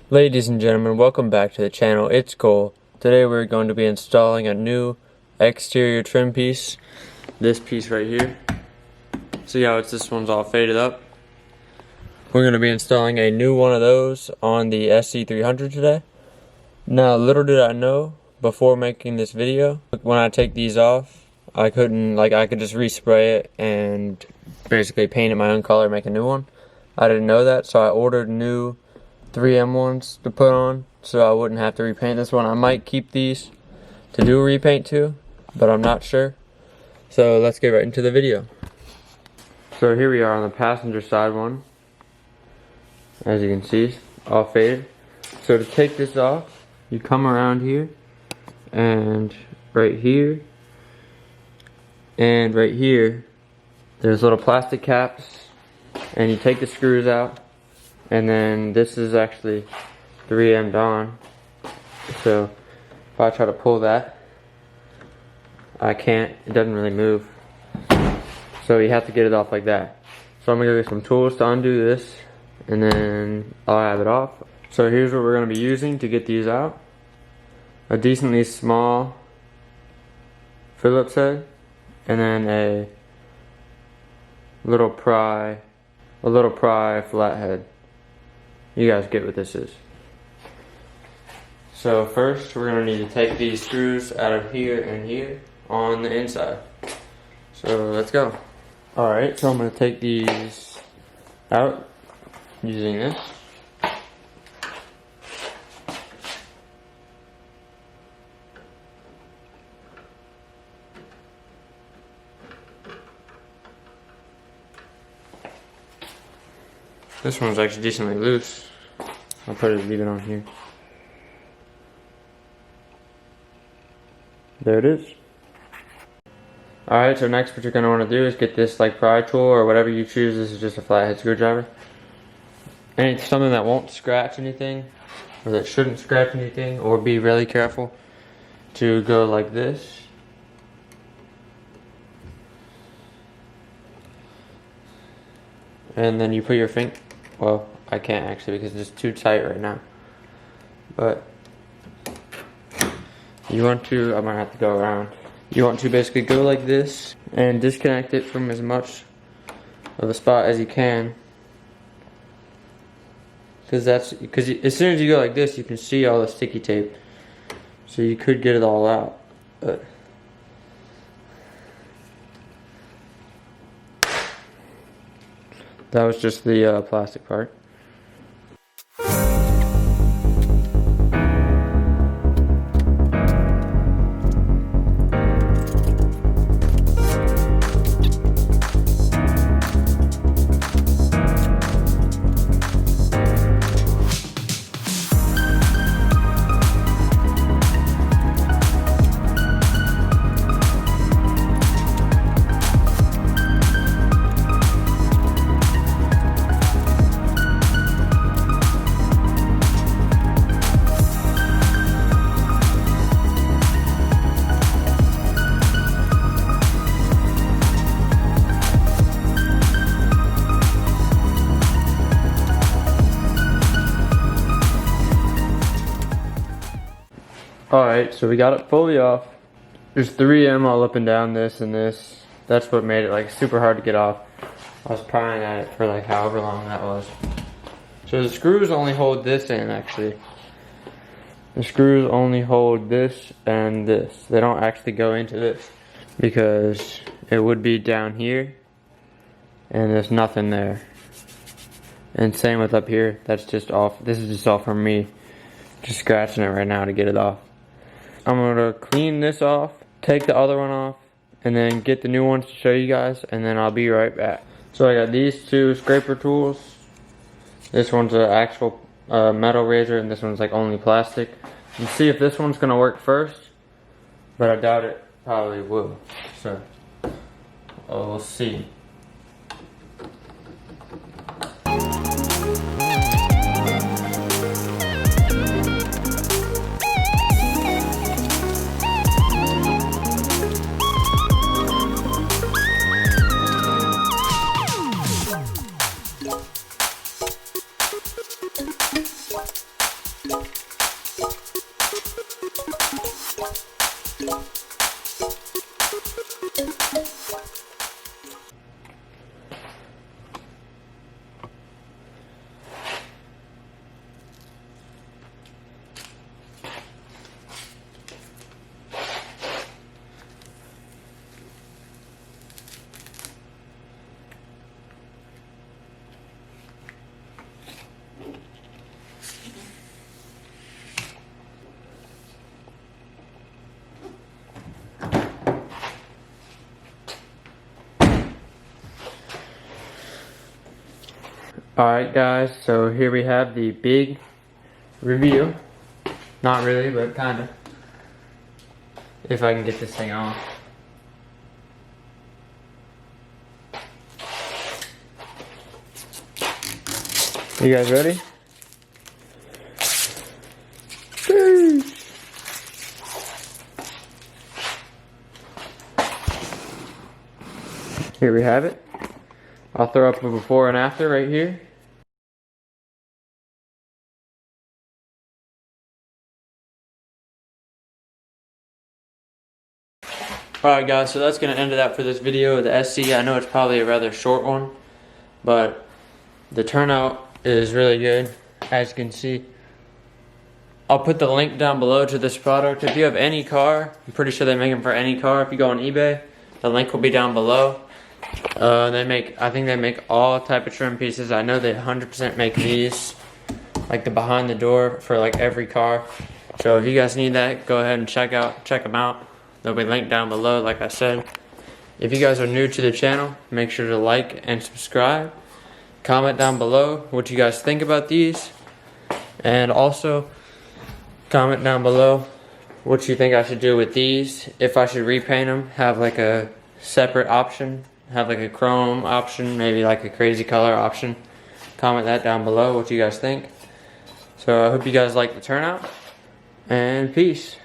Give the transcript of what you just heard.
Ladies and gentlemen, welcome back to the channel. It's Cole. Today we're going to be installing a new exterior trim piece. This piece right here. See how this one's all faded up? We're going to be installing a new one of those on the Sc300 today. Now, little did I know before making this video, when I take these off, I could just respray it and basically paint it my own color, make a new one. I didn't know that, so I ordered new 3M ones to put on so I wouldn't have to repaint this one. I might keep these to do a repaint too, but I'm not sure. So let's get right into the video. So here we are on the passenger side one. As you can see, all faded. So to take this off, you come around here and right here and right here there's little plastic caps, and you take the screws out. And then this is actually 3M'd on. So if I try to pull that, I can't, it doesn't really move. So you have to get it off like that. So I'm gonna go get some tools to undo this, and then I'll have it off. So here's what we're gonna be using to get these out. A decently small Phillips head, and then a little pry flathead. You guys get what this is. So first we're going to need to take these screws out of here and here on the inside. So let's go. Alright, so I'm going to take these out using this. This one's actually decently loose. I'll leave it on here. There it is. Alright, so next what you're going to want to do is get this pry tool or whatever you choose. This is just a flathead screwdriver. And it's something that won't scratch anything, or that shouldn't scratch anything, or be really careful to go like this. And then you put your finger, well, I can't actually because it's too tight right now. But you want to, I might have to go around. You want to basically go like this and disconnect it from as much of the spot as you can. Because as soon as you go like this, you can see all the sticky tape. So you could get it all out. But that was just the plastic part. Alright, so we got it fully off. There's 3M all up and down this and this. That's what made it super hard to get off. I was prying at it for however long that was. So the screws only hold this in actually. The screws only hold this and this. They don't actually go into this because it would be down here and there's nothing there. And same with up here. That's just off. This is just all from me just scratching it right now to get it off. I'm going to clean this off, take the other one off, and then get the new ones to show you guys, and then I'll be right back. So I got these two scraper tools. This one's an actual metal razor, and this one's only plastic. And see if this one's going to work first, but I doubt it probably will. So we'll see. Alright guys, so here we have the big review. Not really, but kinda. If I can get this thing off. You guys ready? Here we have it. I'll throw up a before and after right here. Alright guys, so that's going to end it out for this video of the SC. I know it's probably a rather short one, but the turnout is really good, as you can see. I'll put the link down below to this product. If you have any car, I'm pretty sure they make them for any car. If you go on eBay, the link will be down below. I think they make all type of trim pieces. I know they 100% make these, like the behind the door for like every car. So if you guys need that, go ahead and check them out. They'll be linked down below, like I said. If you guys are new to the channel, make sure to like and subscribe. Comment down below what you guys think about these. And also, comment down below what you think I should do with these. If I should repaint them, have like a separate option. Have like a chrome option, maybe like a crazy color option. Comment that down below what you guys think. So I hope you guys like the turnout. And peace.